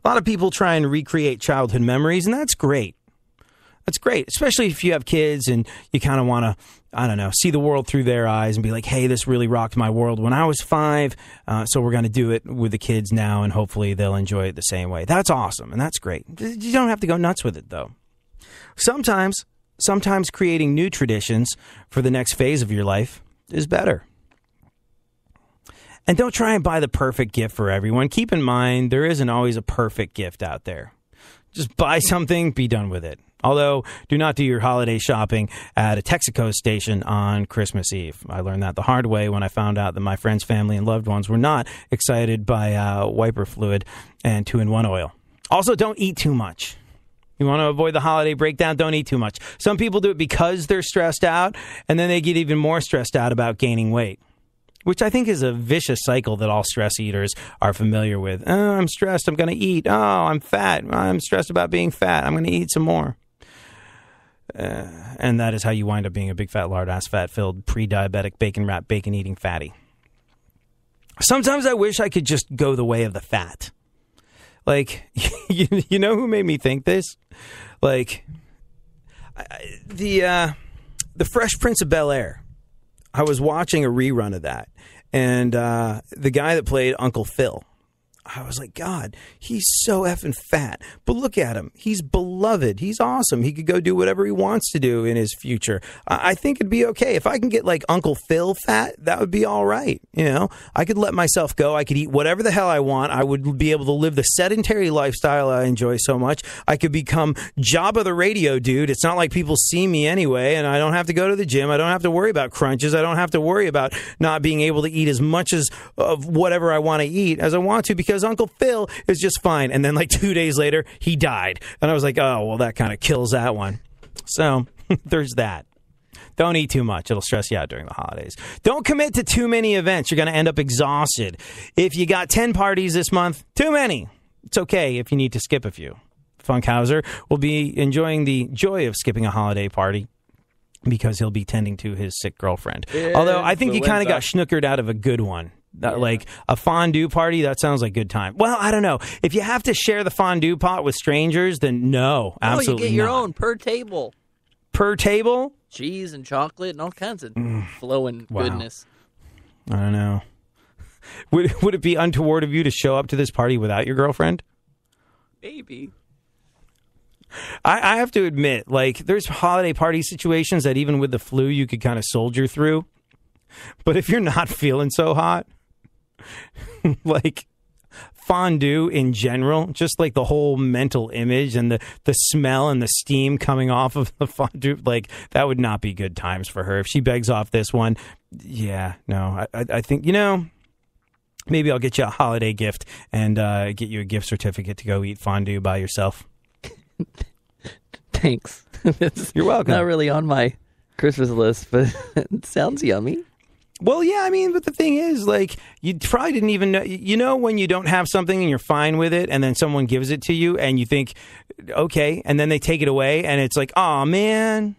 A lot of people try and recreate childhood memories, and that's great. That's great, especially if you have kids and you kind of want to, I don't know, see the world through their eyes and be like, hey, this really rocked my world when I was 5, so we're going to do it with the kids now, and hopefully they'll enjoy it the same way. That's awesome, and that's great. You don't have to go nuts with it, though. Sometimes creating new traditions for the next phase of your life is better. And don't try and buy the perfect gift for everyone. Keep in mind, there isn't always a perfect gift out there. Just buy something, be done with it. Although, do not do your holiday shopping at a Texaco station on Christmas Eve. I learned that the hard way when I found out that my friends, family, and loved ones were not excited by wiper fluid and 2-in-1 oil. Also, don't eat too much. You want to avoid the holiday breakdown? Don't eat too much. Some people do it because they're stressed out, and then they get even more stressed out about gaining weight, which I think is a vicious cycle that all stress eaters are familiar with. Oh, I'm stressed. I'm going to eat. Oh, I'm fat. I'm stressed about being fat. I'm going to eat some more. And that is how you wind up being a big, fat, lard-ass, fat-filled, pre-diabetic, bacon-wrapped, bacon-eating fatty. Sometimes I wish I could just go the way of the fat. Like, you know who made me think this? Like, the Fresh Prince of Bel-Air. I was watching a rerun of that, and the guy that played Uncle Phil, I was like, God, he's so effing fat. But look at him. He's beloved. He's awesome. He could go do whatever he wants to do in his future. I think it'd be okay. If I can get like Uncle Phil fat, that would be all right. You know, I could let myself go. I could eat whatever the hell I want. I would be able to live the sedentary lifestyle I enjoy so much. I could become Jabba the Radio Dude. It's not like people see me anyway, and I don't have to go to the gym. I don't have to worry about crunches. I don't have to worry about not being able to eat as much as of whatever I want to eat as I want to, because Uncle Phil is just fine. And then like 2 days later, he died. And I was like, oh, well, that kind of kills that one. So there's that. Don't eat too much. It'll stress you out during the holidays. Don't commit to too many events. You're going to end up exhausted. If you got 10 parties this month, too many. It's okay if you need to skip a few. Funkhauser will be enjoying the joy of skipping a holiday party because he'll be tending to his sick girlfriend. Although I think you kind of got snookered out of a good one. Like a fondue party, that sounds like a good time. Well, I don't know. If you have to share the fondue pot with strangers, then no, absolutely you get your not. own per table. Per table? Cheese and chocolate and all kinds of flowing goodness. I don't know. Would it be untoward of you to show up to this party without your girlfriend? Maybe. I have to admit, like, there's holiday party situations that even with the flu you could kind of soldier through. But if you're not feeling so hot, like fondue in general, just like the whole mental image and the smell and the steam coming off of the fondue, like that would not be good times for her. If she begs off this one, I think, maybe I'll get you a holiday gift and get you a gift certificate to go eat fondue by yourself. Thanks. You're welcome. Not really on my Christmas list, but it sounds yummy. Well, yeah, I mean, but the thing is, like, you probably didn't even know, when you don't have something and you're fine with it, and then someone gives it to you, and you think, okay, and then they take it away, and it's like, oh man.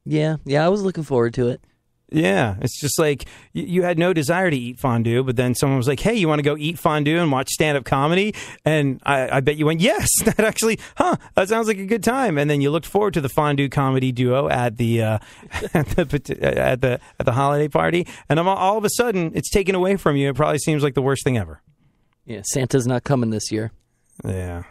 Yeah, I was looking forward to it. Yeah, it's just like you had no desire to eat fondue, but then someone was like, hey, you want to go eat fondue and watch stand-up comedy? And I bet you went, yes, that actually, that sounds like a good time. And then you looked forward to the fondue comedy duo at the at the holiday party, and all of a sudden it's taken away from you. It probably seems like the worst thing ever. Yeah, Santa's not coming this year. Yeah.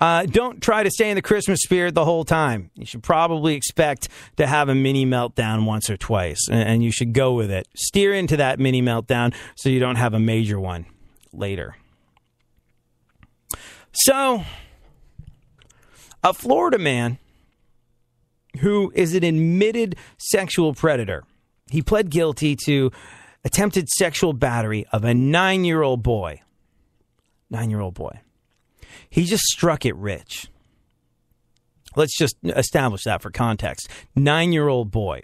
Don't try to stay in the Christmas spirit the whole time. You should probably expect to have a mini meltdown once or twice, and you should go with it. Steer into that mini meltdown so you don't have a major one later. So, a Florida man who is an admitted sexual predator, he pled guilty to attempted sexual battery of a 9-year-old boy. 9-year-old boy. He just struck it rich. Let's just establish that for context. 9-year-old boy.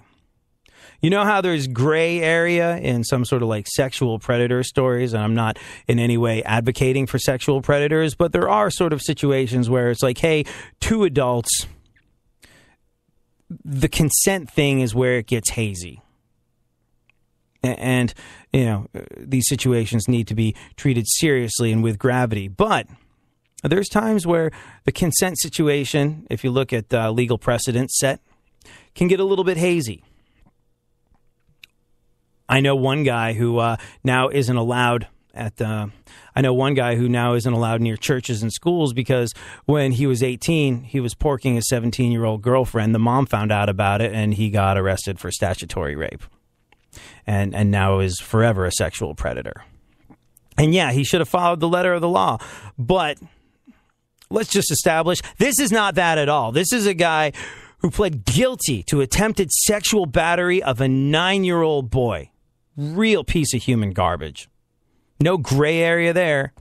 You know how there's gray area in some sort of like sexual predator stories, and I'm not in any way advocating for sexual predators, but there are sort of situations where it's like, hey, 2 adults, the consent thing is where it gets hazy. And, these situations need to be treated seriously and with gravity. But there's times where the consent situation, if you look at legal precedent set, can get a little bit hazy. I know one guy who now isn't allowed near churches and schools because when he was 18, he was porking his 17-year-old girlfriend. The mom found out about it, and he got arrested for statutory rape. And now is forever a sexual predator. And yeah, he should have followed the letter of the law. But let's just establish this is not that at all. This is a guy who pled guilty to attempted sexual battery of a 9-year-old boy. Real piece of human garbage. No gray area there.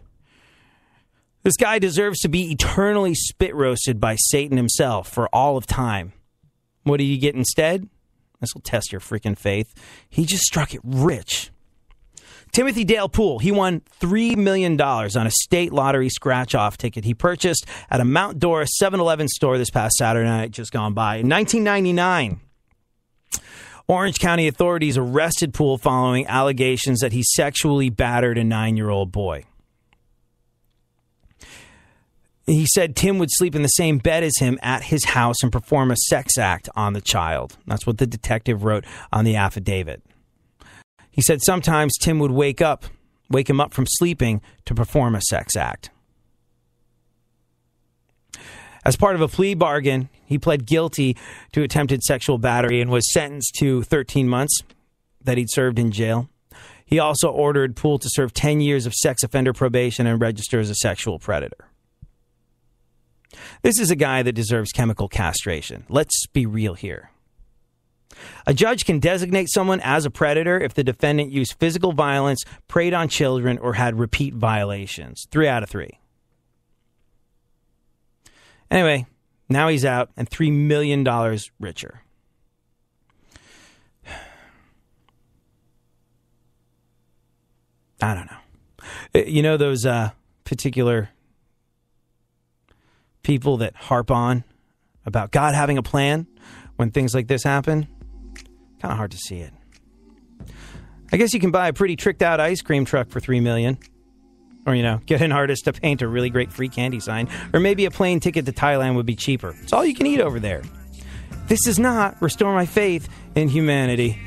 This guy deserves to be eternally spit roasted by Satan himself for all of time. What do you get instead? This will test your freaking faith. He just struck it rich. Timothy Dale Poole, he won $3 million on a state lottery scratch-off ticket he purchased at a Mount Dora 7-Eleven store this past Saturday night, just gone by. In 1999, Orange County authorities arrested Poole following allegations that he sexually battered a 9-year-old boy. He said Tim would sleep in the same bed as him at his house and perform a sex act on the child. That's what the detective wrote on the affidavit. He said sometimes Tim would wake him up from sleeping to perform a sex act. As part of a plea bargain, he pled guilty to attempted sexual battery and was sentenced to 13 months that he'd served in jail. He also ordered Poole to serve 10 years of sex offender probation and register as a sexual predator. This is a guy that deserves chemical castration. Let's be real here. A judge can designate someone as a predator if the defendant used physical violence, preyed on children, or had repeat violations. 3 out of 3. Anyway, now he's out and $3 million richer. I don't know. You know those particular people that harp on about God having a plan when things like this happen? Kind of hard to see it. I guess you can buy a pretty tricked out ice cream truck for $3 million. Or, get an artist to paint a really great free candy sign. Or maybe a plane ticket to Thailand would be cheaper. It's all you can eat over there. This does not restore my faith in humanity.